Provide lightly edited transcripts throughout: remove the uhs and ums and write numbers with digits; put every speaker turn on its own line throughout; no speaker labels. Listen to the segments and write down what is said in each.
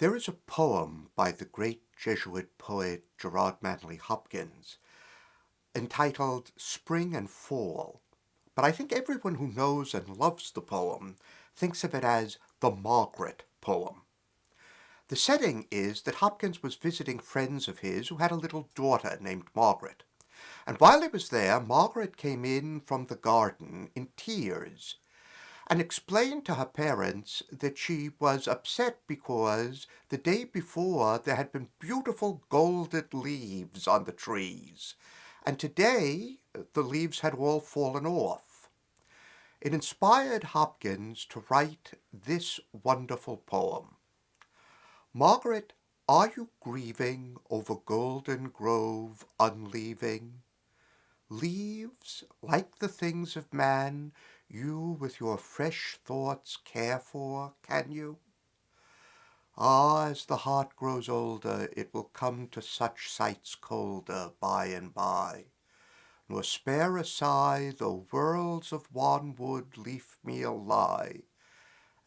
There is a poem by the great Jesuit poet Gerard Manley Hopkins entitled Spring and Fall, but I think everyone who knows and loves the poem thinks of it as the Margaret poem. The setting is that Hopkins was visiting friends of his who had a little daughter named Margaret. And while he was there, Margaret came in from the garden in tears and explained to her parents that she was upset because the day before there had been beautiful golden leaves on the trees, and today the leaves had all fallen off. It inspired Hopkins to write this wonderful poem. Margaret, are you grieving over golden grove unleaving? Leaves, like the things of man, you with your fresh thoughts care for, can you? Ah, as the heart grows older, it will come to such sights colder by and by, nor spare a sigh, though worlds of wanwood leaf meal lie,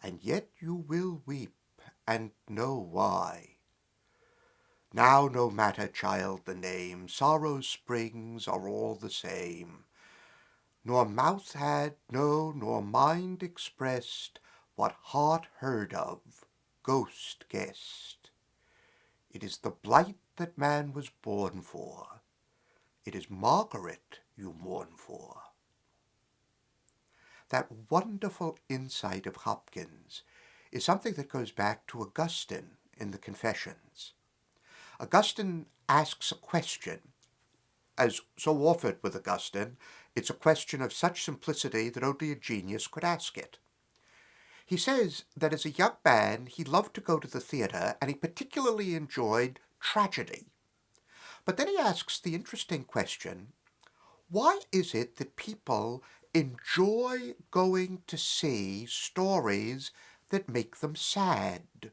and yet you will weep, and know why. Now no matter, child, the name, sorrow's springs are all the same. Nor mouth had, no, nor mind expressed what heart heard of, ghost guessed. It is the blight that man was born for. It is Margaret you mourn for. That wonderful insight of Hopkins is something that goes back to Augustine in the Confessions. Augustine asks a question. As so often with Augustine, it's a question of such simplicity that only a genius could ask it. He says that as a young man, he loved to go to the theater and he particularly enjoyed tragedy. But then he asks the interesting question, why is it that people enjoy going to see stories that make them sad?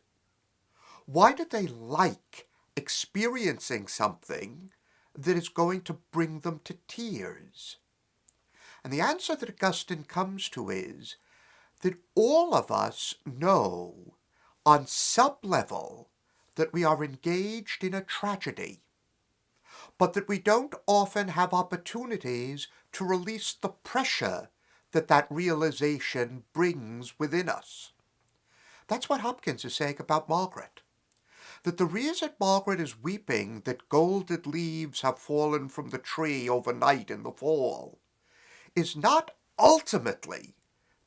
Why do they like experiencing something that is going to bring them to tears? And the answer that Augustine comes to is that all of us know on some level that we are engaged in a tragedy, but that we don't often have opportunities to release the pressure that that realization brings within us. That's what Hopkins is saying about Margaret. That the reason Margaret is weeping that golden leaves have fallen from the tree overnight in the fall is not ultimately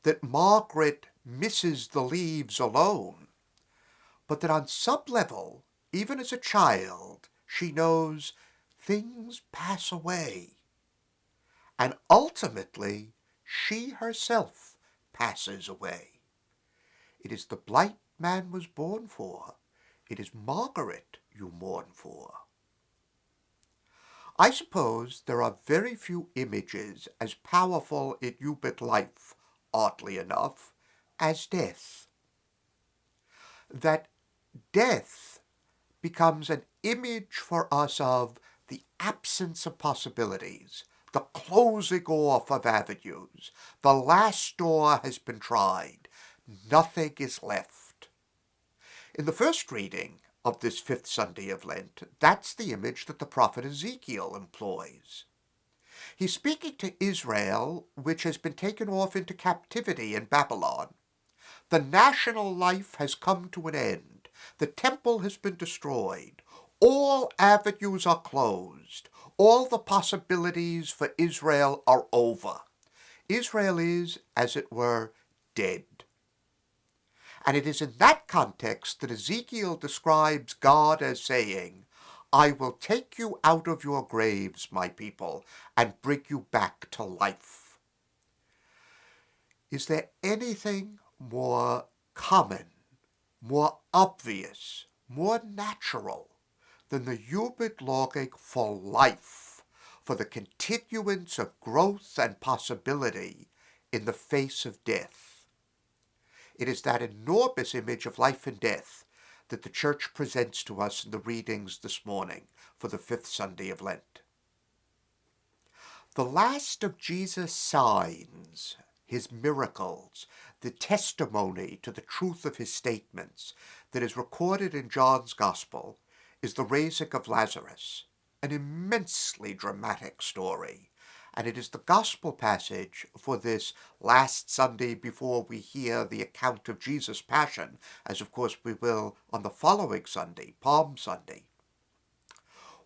that Margaret misses the leaves alone, but that on some level, even as a child, she knows things pass away. And ultimately, she herself passes away. It is the blight man was born for. It is Margaret you mourn for. I suppose there are very few images as powerful in human life, oddly enough, as death. That death becomes an image for us of the absence of possibilities, the closing off of avenues. The last door has been tried. Nothing is left. In the first reading of this fifth Sunday of Lent, that's the image that the prophet Ezekiel employs. He's speaking to Israel, which has been taken off into captivity in Babylon. The national life has come to an end. The temple has been destroyed. All avenues are closed. All the possibilities for Israel are over. Israel is, as it were, dead. And it is in that context that Ezekiel describes God as saying, I will take you out of your graves, my people, and bring you back to life. Is there anything more common, more obvious, more natural than the human longing for life, for the continuance of growth and possibility in the face of death? It is that enormous image of life and death that the Church presents to us in the readings this morning for the fifth Sunday of Lent. The last of Jesus' signs, his miracles, the testimony to the truth of his statements, that is recorded in John's Gospel is the raising of Lazarus, an immensely dramatic story. And it is the Gospel passage for this last Sunday before we hear the account of Jesus' Passion, as of course we will on the following Sunday, Palm Sunday.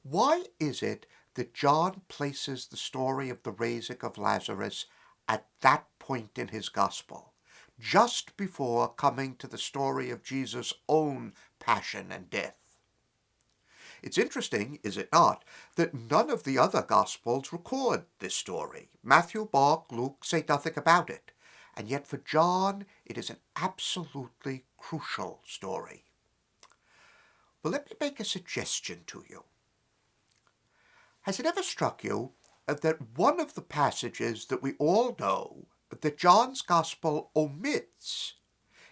Why is it that John places the story of the raising of Lazarus at that point in his Gospel, just before coming to the story of Jesus' own passion and death? It's interesting, is it not, that none of the other Gospels record this story. Matthew, Mark, Luke say nothing about it. And yet for John, it is an absolutely crucial story. Well, let me make a suggestion to you. Has it ever struck you that one of the passages that we all know that John's Gospel omits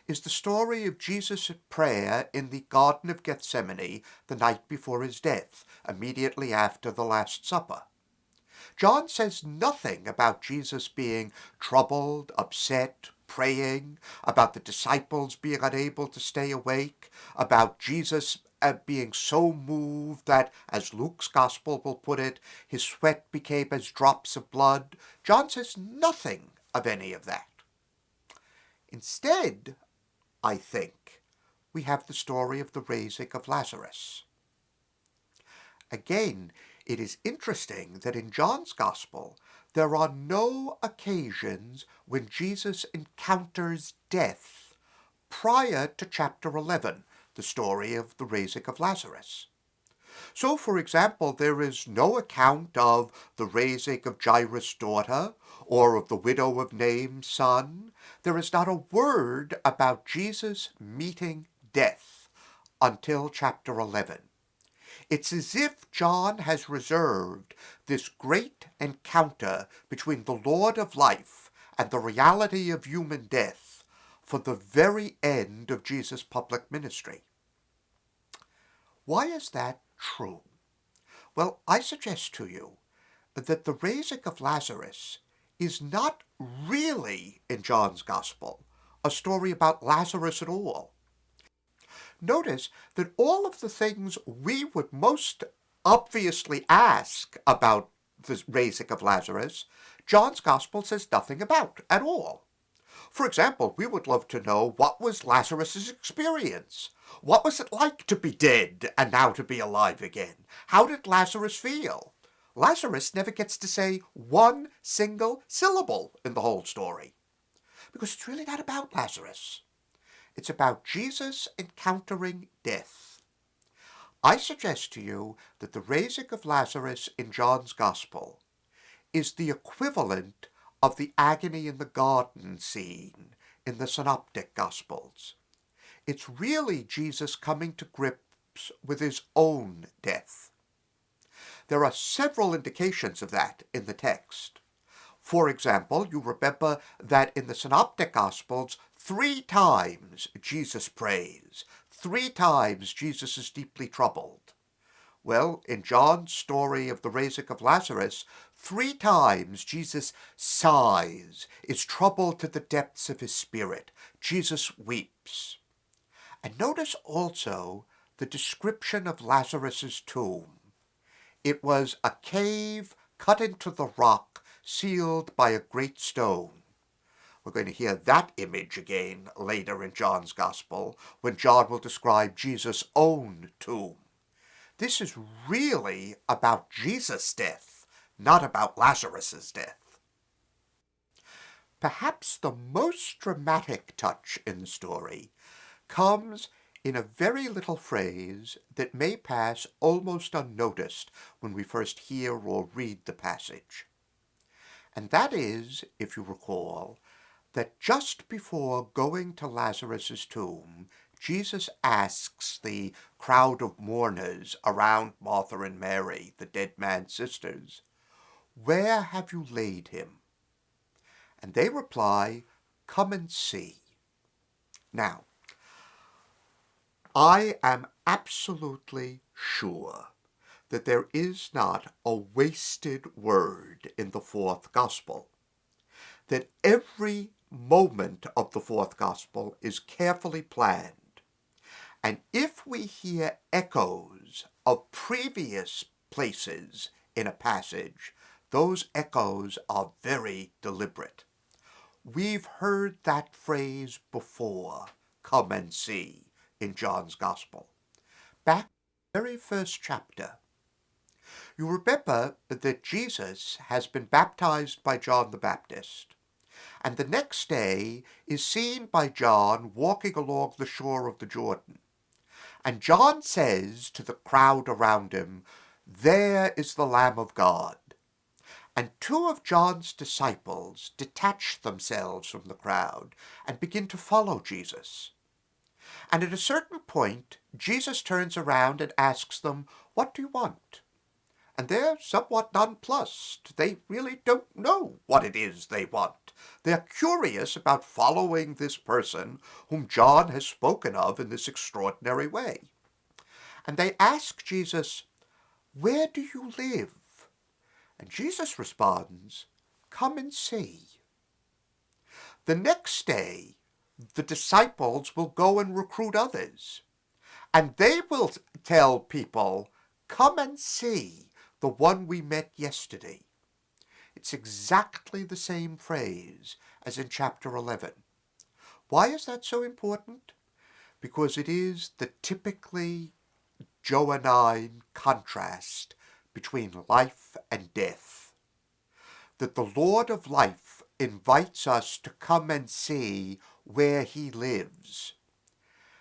is the story of Jesus' prayer in the Garden of Gethsemane the night before his death, immediately after the Last Supper? John says nothing about Jesus being troubled, upset, praying, about the disciples being unable to stay awake, about Jesus being so moved that, as Luke's Gospel will put it, his sweat became as drops of blood. John says nothing of any of that. Instead, I think, we have the story of the raising of Lazarus. Again, it is interesting that in John's Gospel, there are no occasions when Jesus encounters death prior to chapter 11, the story of the raising of Lazarus. So, for example, there is no account of the raising of Jairus' daughter or of the widow of Nain's son. There is not a word about Jesus meeting death until chapter 11. It's as if John has reserved this great encounter between the Lord of life and the reality of human death for the very end of Jesus' public ministry. Why is that true? Well, I suggest to you that the raising of Lazarus is not really, in John's Gospel, a story about Lazarus at all. Notice that all of the things we would most obviously ask about the raising of Lazarus, John's Gospel says nothing about at all. For example, we would love to know, what was Lazarus' experience? What was it like to be dead and now to be alive again? How did Lazarus feel? Lazarus never gets to say one single syllable in the whole story, because it's really not about Lazarus. It's about Jesus encountering death. I suggest to you that the raising of Lazarus in John's Gospel is the equivalent of the agony in the garden scene in the Synoptic Gospels. It's really Jesus coming to grips with his own death. There are several indications of that in the text. For example, you remember that in the Synoptic Gospels, 3 times Jesus prays. 3 times Jesus is deeply troubled. Well, in John's story of the raising of Lazarus, 3 times Jesus sighs, is troubled to the depths of his spirit. Jesus weeps. And notice also the description of Lazarus' tomb. It was a cave cut into the rock, sealed by a great stone. We're going to hear that image again later in John's Gospel, when John will describe Jesus' own tomb. This is really about Jesus' death, not about Lazarus' death. Perhaps the most dramatic touch in the story comes in a very little phrase that may pass almost unnoticed when we first hear or read the passage. And that is, if you recall, that just before going to Lazarus' tomb, Jesus asks the crowd of mourners around Martha and Mary, the dead man's sisters, "Where have you laid him?" And they reply, "Come and see." Now, I am absolutely sure that there is not a wasted word in the 4th Gospel, that every moment of the 4th Gospel is carefully planned, And if we hear echoes of previous places in a passage, those echoes are very deliberate. We've heard that phrase before, come and see, in John's Gospel. Back in the very first chapter, you remember that Jesus has been baptized by John the Baptist, and the next day is seen by John walking along the shore of the Jordan. And John says to the crowd around him, "There is the Lamb of God." And two of John's disciples detach themselves from the crowd and begin to follow Jesus. And at a certain point, Jesus turns around and asks them, "What do you want?" And they're somewhat nonplussed. They really don't know what it is they want. They're curious about following this person whom John has spoken of in this extraordinary way. And they ask Jesus, "Where do you live?" And Jesus responds, "Come and see." The next day, the disciples will go and recruit others. And they will tell people, "Come and see the one we met yesterday." It's exactly the same phrase as in chapter 11. Why is that so important? Because it is the typically Johannine contrast between life and death. That the Lord of life invites us to come and see where he lives.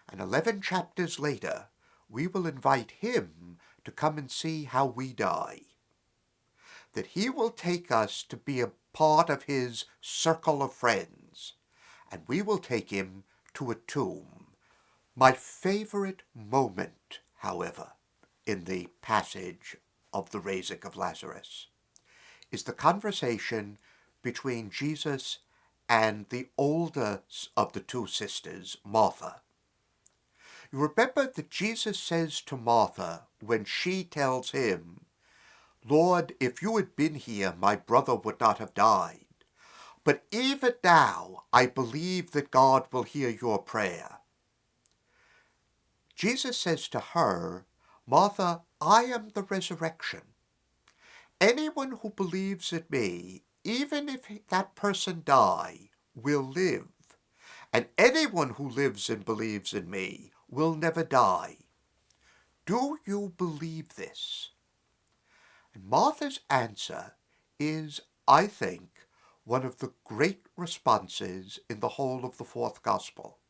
And 11 chapters later, we will invite him to come and see how we die. That he will take us to be a part of his circle of friends, and we will take him to a tomb. My favorite moment, however, in the passage of the raising of Lazarus is the conversation between Jesus and the older of the two sisters, Martha. You remember that Jesus says to Martha when she tells him, "Lord, if you had been here, my brother would not have died. But even now, I believe that God will hear your prayer." Jesus says to her, "Martha, I am the resurrection. Anyone who believes in me, even if that person die, will live. And anyone who lives and believes in me will never die. Do you believe this?" And Martha's answer is, I think, one of the great responses in the whole of the fourth gospel.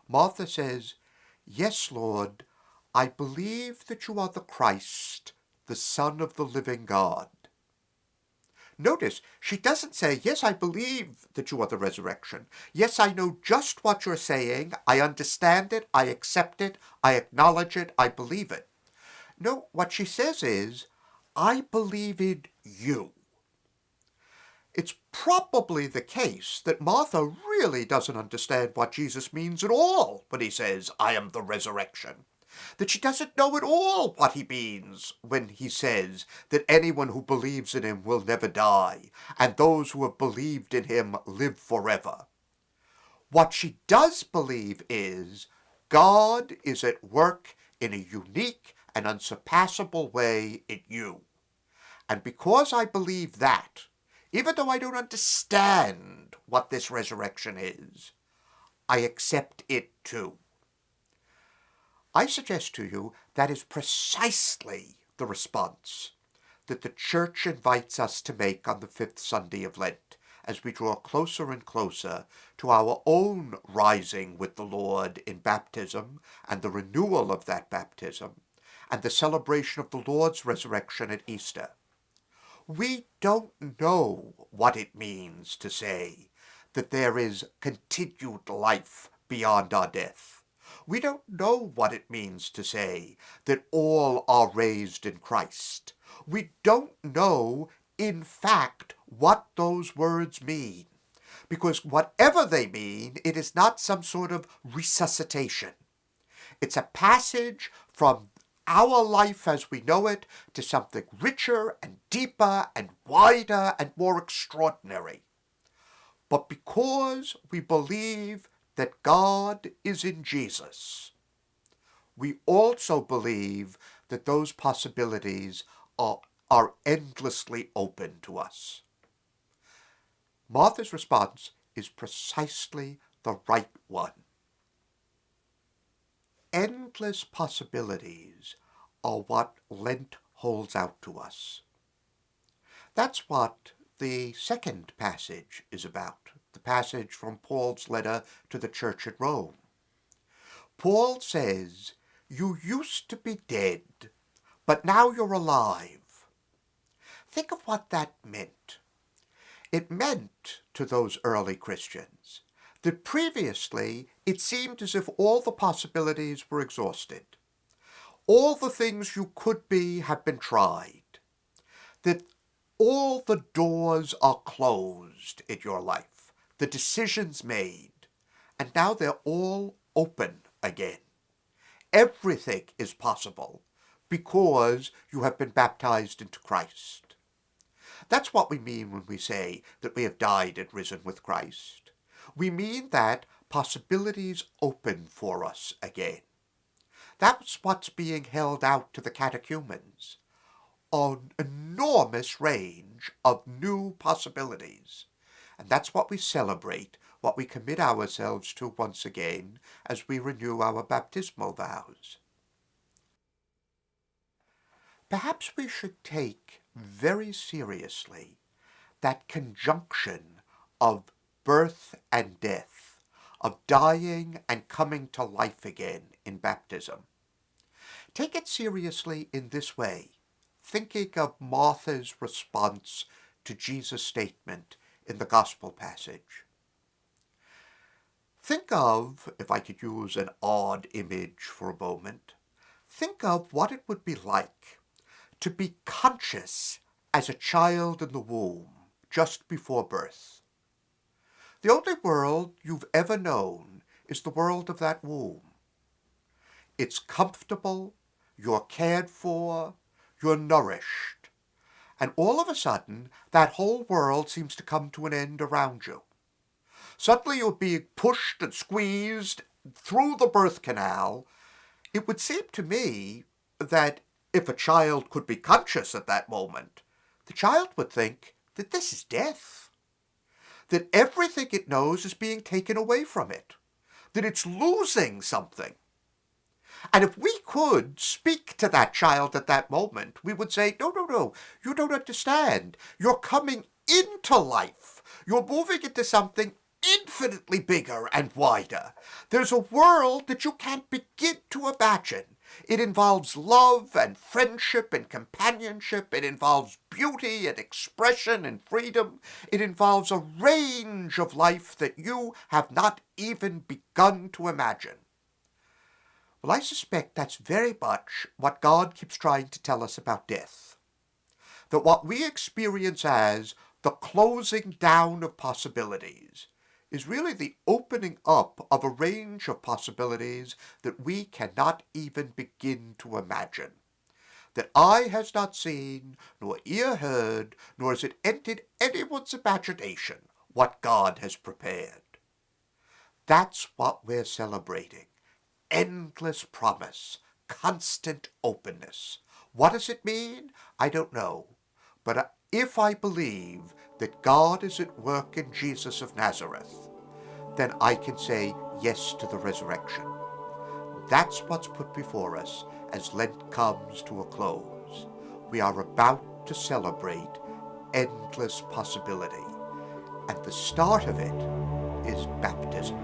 Martha says, "Yes, Lord, I believe that you are the Christ, the Son of the living God." Notice, she doesn't say, "Yes, I believe that you are the resurrection. Yes, I know just what you're saying. I understand it. I accept it. I acknowledge it. I believe it." No, what she says is, "I believe in you." It's probably the case that Martha really doesn't understand what Jesus means at all when he says, "I am the resurrection." That she doesn't know at all what he means when he says that anyone who believes in him will never die, and those who have believed in him live forever. What she does believe is God is at work in a unique and unsurpassable way in you. And because I believe that, even though I don't understand what this resurrection is, I accept it too. I suggest to you that is precisely the response that the Church invites us to make on the fifth Sunday of Lent as we draw closer and closer to our own rising with the Lord in baptism and the renewal of that baptism and the celebration of the Lord's resurrection at Easter. We don't know what it means to say that there is continued life beyond our death. We don't know what it means to say that all are raised in Christ. We don't know, in fact, what those words mean. Because whatever they mean, it is not some sort of resuscitation. It's a passage from our life as we know it to something richer and deeper and wider and more extraordinary. But because we believe that God is in Jesus, we also believe that those possibilities are endlessly open to us. Martha's response is precisely the right one. Endless possibilities are what Lent holds out to us. That's what the second passage is about, the passage from Paul's letter to the church at Rome. Paul says, "You used to be dead, but now you're alive." Think of what that meant. It meant to those early Christians that previously it seemed as if all the possibilities were exhausted. All the things you could be have been tried. That all the doors are closed in your life, the decisions made, and now they're all open again. Everything is possible because you have been baptized into Christ. That's what we mean when we say that we have died and risen with Christ. We mean that possibilities open for us again. That's what's being held out to the catechumens. An enormous range of new possibilities. And that's what we celebrate, what we commit ourselves to once again as we renew our baptismal vows. Perhaps we should take very seriously that conjunction of birth and death, of dying and coming to life again in baptism. Take it seriously in this way, thinking of Martha's response to Jesus' statement in the gospel passage. Think of, if I could use an odd image for a moment, think of what it would be like to be conscious as a child in the womb just before birth. The only world you've ever known is the world of that womb. It's comfortable, you're cared for, you're nourished. And all of a sudden, that whole world seems to come to an end around you. Suddenly you're being pushed and squeezed through the birth canal. It would seem to me that if a child could be conscious at that moment, the child would think that this is death. That everything it knows is being taken away from it. That it's losing something. And if we could speak to that child at that moment, we would say, no, you don't understand. You're coming into life. You're moving into something infinitely bigger and wider. There's a world that you can't begin to imagine. It involves love and friendship and companionship. It involves beauty and expression and freedom. It involves a range of life that you have not even begun to imagine. Well, I suspect that's very much what God keeps trying to tell us about death. That what we experience as the closing down of possibilities is really the opening up of a range of possibilities that we cannot even begin to imagine. That eye has not seen, nor ear heard, nor has it entered anyone's imagination what God has prepared. That's what we're celebrating. Endless promise, constant openness. What does it mean? I don't know. But if I believe that God is at work in Jesus of Nazareth, then I can say yes to the resurrection. That's what's put before us as Lent comes to a close. We are about to celebrate endless possibility, and the start of it is baptism.